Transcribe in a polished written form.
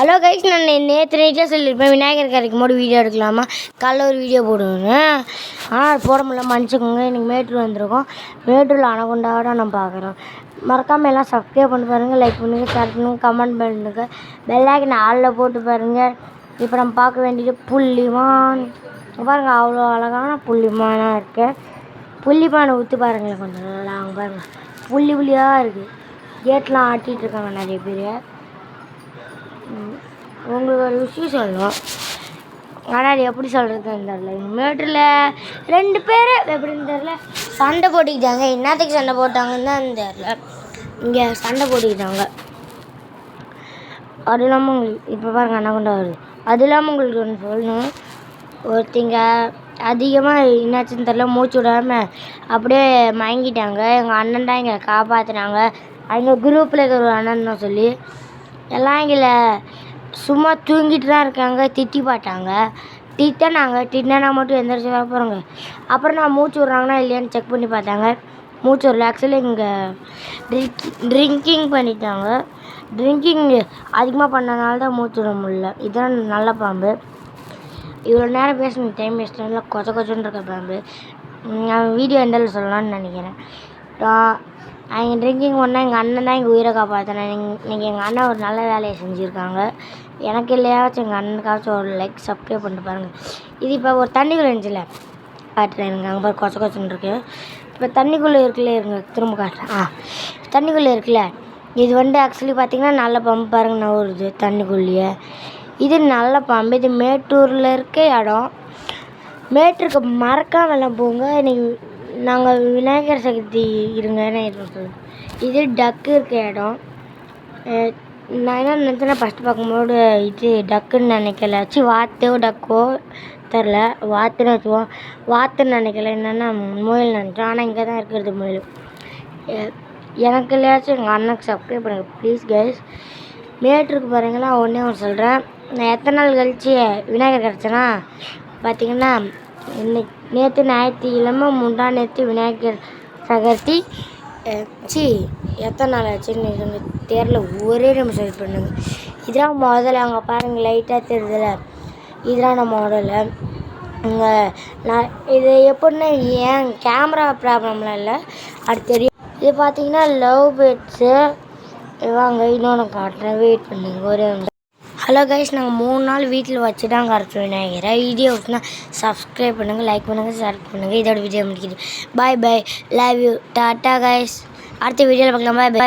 Hello guys, நான் நேற்று நைட்டாக சொல்லியிருப்பேன் விநாயகர் கரைக்கு போது வீடியோ எடுக்கலாமா, காலைல ஒரு வீடியோ போடுவேன்னு. ஆனால் போட முடியல, மன்னிச்சுக்கோங்க. இன்றைக்கி மேட்டூர் வந்திருக்கோம். மேட்டூரில் அனகொண்டாவோட நம்ம பார்க்குறோம். மறக்காமல் எல்லாம் சப்ஸ்கிரைப் பண்ணி பாருங்கள், லைக் பண்ணுங்கள், ஷேர் பண்ணுங்கள், கமெண்ட் பண்ணுங்கள், பெல்லைக்கன் ஆளில் போட்டு பாருங்கள். இப்போ நம்ம பார்க்க வேண்டியது புள்ளிமான். பாருங்கள், அவ்வளோ அழகான புள்ளிமானாக இருக்கு. புள்ளிமானை ஊற்றி பாருங்களேன், கொஞ்சம் நல்லா அவங்க பாருங்கள், புள்ளி புள்ளியாக இருக்குது. கேட்லாம் ஆட்டிகிட்டு இருக்காங்க நிறைய பேர். உங்களுக்கு ஒரு விஷயம் சொல்லணும், ஆனால் அது எப்படி சொல்கிறதுன்னு தெரில. எங்கள் மேட்டூரில் 2 பேர் எப்படின்னு தெரில சண்டை போட்டுக்கிட்டாங்க. என்னத்துக்கு சண்டை போட்டாங்கன்னு தான் தெரில. இங்கே சண்டை போட்டுக்கிட்டாங்க. அது இல்லாமல் உங்களுக்கு இப்போ பாருங்கள் அனகொண்டா வருது. அது இல்லாமல் உங்களுக்கு ஒன்று சொல்லணும், ஒருத்திங்க அதிகமாக என்னாச்சுன்னு தெரில, மூச்சு விடாமல் அப்படியே மயங்கிட்டாங்க. எங்கள் அண்ணன் தான் எங்களை காப்பாற்றினாங்க. அவங்க குரூப்பில் இருக்கிற ஒரு அண்ணன் தான் சொல்லி எல்லாம் எங்களை சும்மா தூங்கிட்டு தான் இருக்காங்க. திட்டி பார்த்தாங்க, திட்டினா மட்டும் எந்திரிச்சு வர போகிறாங்க. அப்புறம் நான் மூச்சு விட்றாங்கன்னா இல்லையான்னு செக் பண்ணி பார்த்தாங்க, மூச்சு விடல. ஆக்சுவலி இங்கே ட்ரிங்கிங் பண்ணிட்டாங்க. ட்ரிங்கிங் அதிகமாக பண்ணனால தான் மூச்சு விட முடியல. இதுதான் நல்ல பாம்பு. இவ்வளோ நேரம் பேசணும், டைம் வேஸ்ட் நல்லா கொச்சன்னு இருக்க பாம்பு. நான் வீடியோ எண்டில் சொல்லலான்னு நினைக்கிறேன். அவங்க ட்ரிங்கிங் பண்ணால் எங்கள் அண்ணன் தான் எங்கள் உயிரை காப்பாற்றினேன். இன்றைக்கி எங்கள் அண்ணன் ஒரு நல்ல வேலையை செஞ்சுருக்காங்க. எனக்கு இல்லையாச்சும் எங்கள் அண்ணனுக்காச்சும் ஒரு லைக் சப்ஸ்கிரைப் பண்ணிட்டு பாருங்கள். இது இப்போ ஒரு தண்ணிக்குள்ளே இருந்துச்சுல காட்டுறேன். எனக்கு அங்கே பாரு கொச்சன்னு இருக்குது. இப்போ தண்ணிக்குள்ளே இருக்குல்ல, இருங்க திரும்ப காட்டுறேன். தண்ணிக்குள்ளே இருக்குல்ல, இது ஆக்சுவலி பார்த்திங்கன்னா நல்ல பாம்பு. பாருங்கள், நவுறுது தண்ணிக்குள்ளேயே. இது நல்ல பாம்பு. இது மேட்டூரில் இருக்க இடம். மேட்டூருக்கு மறக்காமல் எல்லாம் போங்க. இன்றைக்கி நாங்கள் விநாயகர் சதுர்த்தி இருங்க சொல்லுவோம். இது டக்கு இருக்க இடம். நான் என்ன நினச்சேன்னா ஃபஸ்ட்டு பார்க்கும்போது இது டக்குன்னு நினைக்கல, வாத்தோ டக்கோ தெரில, வாத்துன்னு வச்சுக்குவோம். வாத்துன்னு நினைக்கல, என்னென்னா முயல் நினச்சோம். ஆனால் இங்கே தான் இருக்கிறது முயல். எனக்கு இல்லையாச்சும் எங்கள் அண்ணனுக்கு சப்ஸ்கிரைப் பண்ணுங்கள் ப்ளீஸ் கைஸ். மேட்டூருக்கு பாருங்கன்னா ஒன்றே ஒன்று சொல்கிறேன். நான் எத்தனை நாள் கழிச்சு விநாயகர் கிடச்சேன்னா பார்த்திங்கன்னா நேற்று ஞாயிற்றுக்கிழமை, முந்தா நேற்று விநாயகர் சதுர்த்தி. எத்தனை நாள் ஆச்சுன்னு எனக்கு தெரில. ஒரே நிமிஷம் வெயிட் பண்ணுங்க. இதெல்லாம் முதல்ல அங்கே பாருங்கள், லைட்டாக தெரியுதுல, இதெல்லாம் நம்ம முதல்ல இங்கே நான் இது எப்படின்னா ஏன் கேமரா ப்ராப்ளம்லாம் இல்லை, அது தெரியும். இது பார்த்திங்கன்னா லவ் பேர்ட்ஸு. வாங்க இன்னொன்று காட்டுறேன், வெயிட் பண்ணுங்க ஒரே நிமிஷம். ஹலோ கைஸ், நாங்கள் 3 நாள் வீட்டில் வச்சு தான் கரைச்சோம் விநாயகரை. வீடியோ விட்டுனா சப்ஸ்கிரைப் பண்ணுங்கள், லைக் பண்ணுங்கள், ஷேர் பண்ணுங்கள். இதோட வீடியோ முடிக்குது. Bye bye, love you, tata guys. அடுத்த வீடியோவில் பார்க்கலாம். பாய் பாய்.